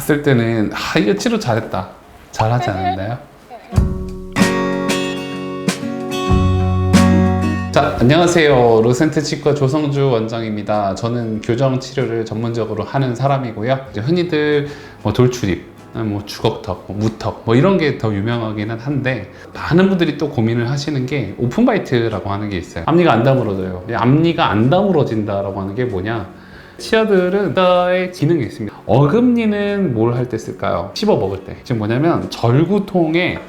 봤을 때는 이거 치료 잘했다, 잘하지 않았나요? 자, 안녕하세요. 로센트 치과 조성주 원장입니다. 저는 교정 치료를 전문적으로 하는 사람이고요. 이제 흔히들 돌출입, 주걱턱, 무턱 이런 게 더 유명하기는 한데, 많은 분들이 또 고민을 하시는 게 오픈바이트라고 하는 게 있어요. 앞니가 안 다물어져요. 앞니가 안 다물어진다라고 하는 게 뭐냐? 치아들은 의 기능이 있습니다. 어금니는 뭘 할 때 쓸까요? 씹어 먹을 때. 지금 뭐냐면 절구통에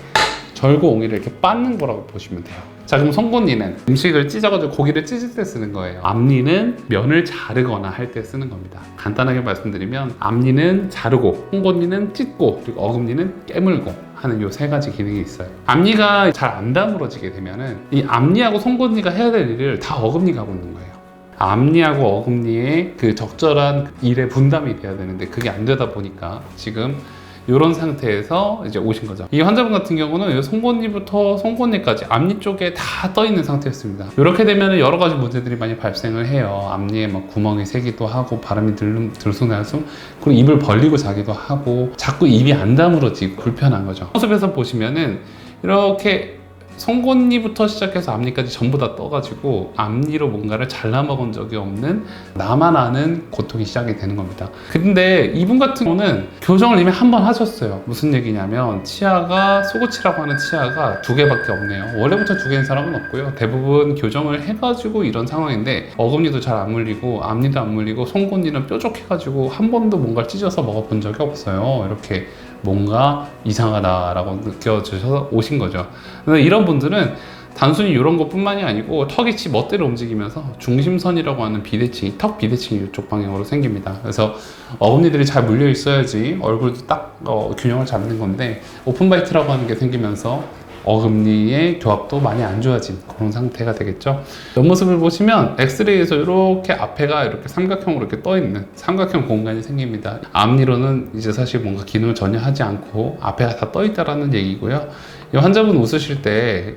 절구옹이를 이렇게 빻는 거라고 보시면 돼요. 자, 그럼 송곳니는 음식을 찢어가지고 고기를 찢을 때 쓰는 거예요. 앞니는 면을 자르거나 할 때 쓰는 겁니다. 간단하게 말씀드리면 앞니는 자르고, 송곳니는 찢고, 그리고 어금니는 깨물고 하는 요 세 가지 기능이 있어요. 앞니가 잘 안 다물어지게 되면은 이 앞니하고 송곳니가 해야 될 일을 다 어금니가 하고 있는 거예요. 앞니하고 어금니의 그 적절한 일의 분담이 돼야 되는데 그게 안 되다 보니까 지금 이런 상태에서 이제 오신 거죠. 이 환자분 같은 경우는 송곳니부터 송곳니까지 앞니 쪽에 다 떠 있는 상태였습니다. 이렇게 되면 여러 가지 문제들이 많이 발생을 해요. 앞니에 막 구멍이 새기도 하고, 발음이 들쑥날쑥, 그리고 입을 벌리고 자기도 하고, 자꾸 입이 안 다물어지고 불편한 거죠. 모습에서 보시면은 이렇게 송곳니부터 시작해서 앞니까지 전부 다 떠가지고 앞니로 뭔가를 잘라 먹은 적이 없는, 나만 아는 고통이 시작이 되는 겁니다. 근데 이분 같은 경우는 교정을 이미 한 번 하셨어요. 무슨 얘기냐면 치아가, 소고치라고 하는 치아가 2개밖에 없네요. 원래부터 2개인 사람은 없고요. 대부분 교정을 해가지고 이런 상황인데, 어금니도 잘 안 물리고 앞니도 안 물리고 송곳니는 뾰족해가지고 한 번도 뭔가를 찢어서 먹어본 적이 없어요. 이렇게 뭔가 이상하다라고 느껴지셔서 오신 거죠. 이런 분들은 단순히 이런 것뿐만이 아니고 턱이 멋대로 움직이면서 중심선이라고 하는 비대칭이, 턱 비대칭이 이쪽 방향으로 생깁니다. 그래서 어금니들이 잘 물려 있어야지 얼굴도 딱 균형을 잡는 건데, 오픈바이트라고 하는 게 생기면서 어금니의 교합도 많이 안 좋아진 그런 상태가 되겠죠. 옆모습을 보시면 엑스레이에서 이렇게 앞에가 이렇게 삼각형으로 이렇게 떠 있는 삼각형 공간이 생깁니다. 앞니로는 이제 사실 뭔가 기능을 전혀 하지 않고 앞에가 다 떠 있다라는 얘기고요. 이 환자분 웃으실 때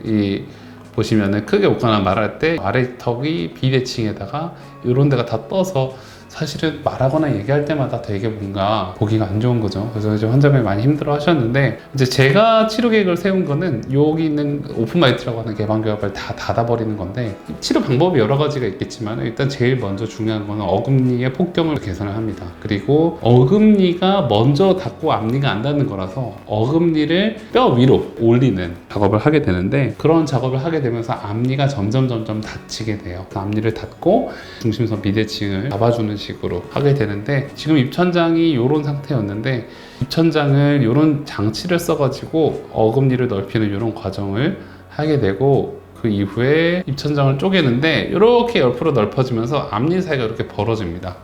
보시면은 크게 웃거나 말할 때 아래턱이 비대칭에다가 이런 데가 다 떠서 사실은 말하거나 얘기할 때마다 되게 뭔가 보기가 안 좋은 거죠. 그래서 이제 환자분이 많이 힘들어 하셨는데, 이제 제가 치료 계획을 세운 거는 여기 있는 오픈바이트라고 하는 개방교합을 다 닫아버리는 건데, 치료 방법이 여러 가지가 있겠지만 일단 제일 먼저 중요한 거는 어금니의 폭경을 개선을 합니다. 그리고 어금니가 먼저 닫고 앞니가 안 닫는 거라서 어금니를 뼈 위로 올리는 작업을 하게 되는데, 그런 작업을 하게 되면서 앞니가 점점 닫히게 돼요. 앞니를 닫고 중심선 비대칭을 잡아주는 식으로 하게 되는데, 지금 입천장이 이런 상태였는데 입천장을 이런 장치를 써가지고 어금니를 넓히는 이런 과정을 하게 되고, 그 이후에 입천장을 쪼개는데 이렇게 옆으로 넓어지면서 앞니 사이가 이렇게 벌어집니다.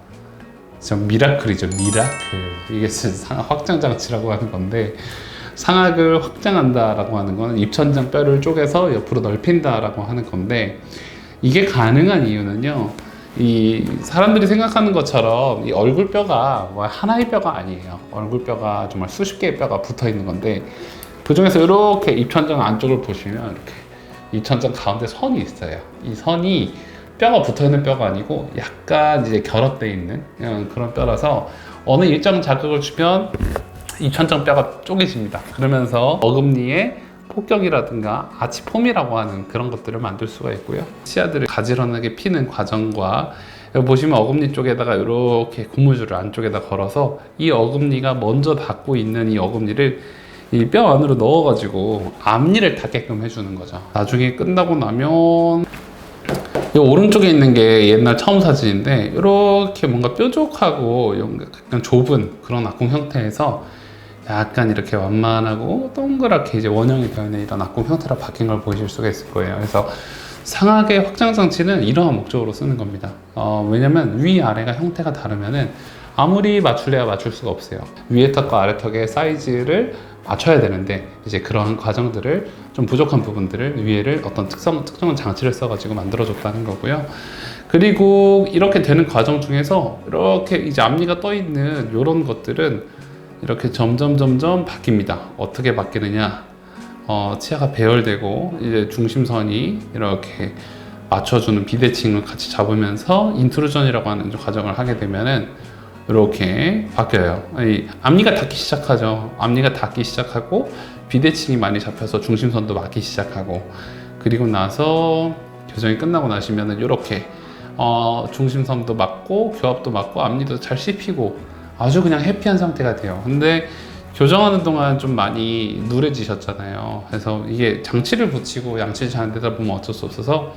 진짜 미라클이죠, 미라클. 이게 상악 확장 장치라고 하는 건데, 상악을 확장한다라고 하는 거는 입천장 뼈를 쪼개서 옆으로 넓힌다라고 하는 건데, 이게 가능한 이유는요, 이 사람들이 생각하는 것처럼 이 얼굴뼈가 하나의 뼈가 아니에요. 얼굴뼈가 정말 수십 개의 뼈가 붙어 있는 건데, 그 중에서 이렇게 입천장 안쪽을 보시면 이렇게 입천장 가운데 선이 있어요. 이 선이 뼈가 붙어 있는 뼈가 아니고 약간 이제 결합되어 있는 그런 뼈라서 어느 일정 자극을 주면 입천장 뼈가 쪼개집니다. 그러면서 어금니에 폭경이라든가 아치폼이라고 하는 그런 것들을 만들 수가 있고요. 치아들을 가지런하게 피는 과정과, 여기 보시면 어금니 쪽에다가 이렇게 고무줄을 안쪽에다 걸어서 이 어금니가 먼저 닿고 있는 이 어금니를 이 뼈 안으로 넣어가지고 앞니를 닿게끔 해주는 거죠. 나중에 끝나고 나면 이 오른쪽에 있는 게 옛날 처음 사진인데, 이렇게 뭔가 뾰족하고 약간 좁은 그런 악궁 형태에서 약간 이렇게 완만하고 동그랗게 이제 원형이 되어 있는 이런 악궁 형태로 바뀐 걸 보실 수가 있을 거예요. 그래서 상악의 확장 장치는 이러한 목적으로 쓰는 겁니다. 왜냐면 위아래가 형태가 다르면은 아무리 맞출래야 맞출 수가 없어요. 위에 턱과 아래 턱의 사이즈를 맞춰야 되는데, 이제 그런 과정들을 좀 부족한 부분들을 위에를 어떤 특정한 장치를 써가지고 만들어줬다는 거고요. 그리고 이렇게 되는 과정 중에서 이렇게 이제 앞니가 떠 있는 이런 것들은 이렇게 점점 바뀝니다. 어떻게 바뀌느냐? 치아가 배열되고 이제 중심선이 이렇게 맞춰주는 비대칭을 같이 잡으면서 인트루전이라고 하는 과정을 하게 되면은 이렇게 바뀌어요. 이 앞니가 닿기 시작하죠. 앞니가 닿기 시작하고 비대칭이 많이 잡혀서 중심선도 맞기 시작하고, 그리고 나서 교정이 끝나고 나시면은 이렇게 중심선도 맞고 교합도 맞고 앞니도 잘 씹히고 아주 그냥 해피한 상태가 돼요. 근데 교정하는 동안 좀 많이 누래지셨잖아요. 그래서 이게 장치를 붙이고 양치를 잘 안 되다 보면 어쩔 수 없어서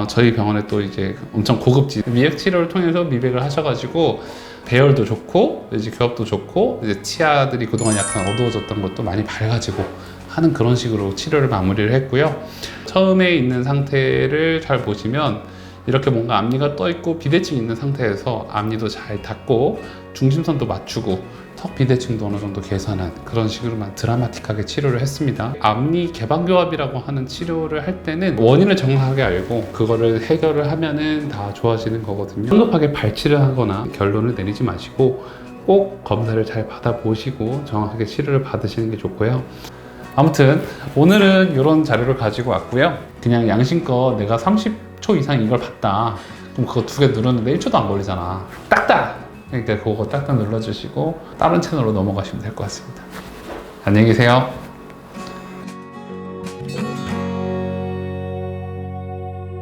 저희 병원에 또 이제 엄청 고급진 미백 치료를 통해서 미백을 하셔가지고 배열도 좋고 이제 교합도 좋고 이제 치아들이 그동안 약간 어두워졌던 것도 많이 밝아지고 하는 그런 식으로 치료를 마무리를 했고요. 처음에 있는 상태를 잘 보시면 이렇게 뭔가 앞니가 떠 있고 비대칭이 있는 상태에서 앞니도 잘 닫고 중심선도 맞추고 턱 비대칭도 어느 정도 개선한 그런 식으로만 드라마틱하게 치료를 했습니다. 앞니 개방교합이라고 하는 치료를 할 때는 원인을 정확하게 알고 그거를 해결을 하면은 다 좋아지는 거거든요. 성급하게 발치를 하거나 결론을 내리지 마시고 꼭 검사를 잘 받아보시고 정확하게 치료를 받으시는 게 좋고요. 아무튼 오늘은 이런 자료를 가지고 왔고요. 그냥 양심껏 내가 30초 이상 이걸 봤다. 그럼 그거 2개 누르는데 1초도 안 걸리잖아. 딱딱! 그러니까 그거 딱딱 눌러주시고 다른 채널로 넘어가시면 될 것 같습니다. 안녕히 계세요.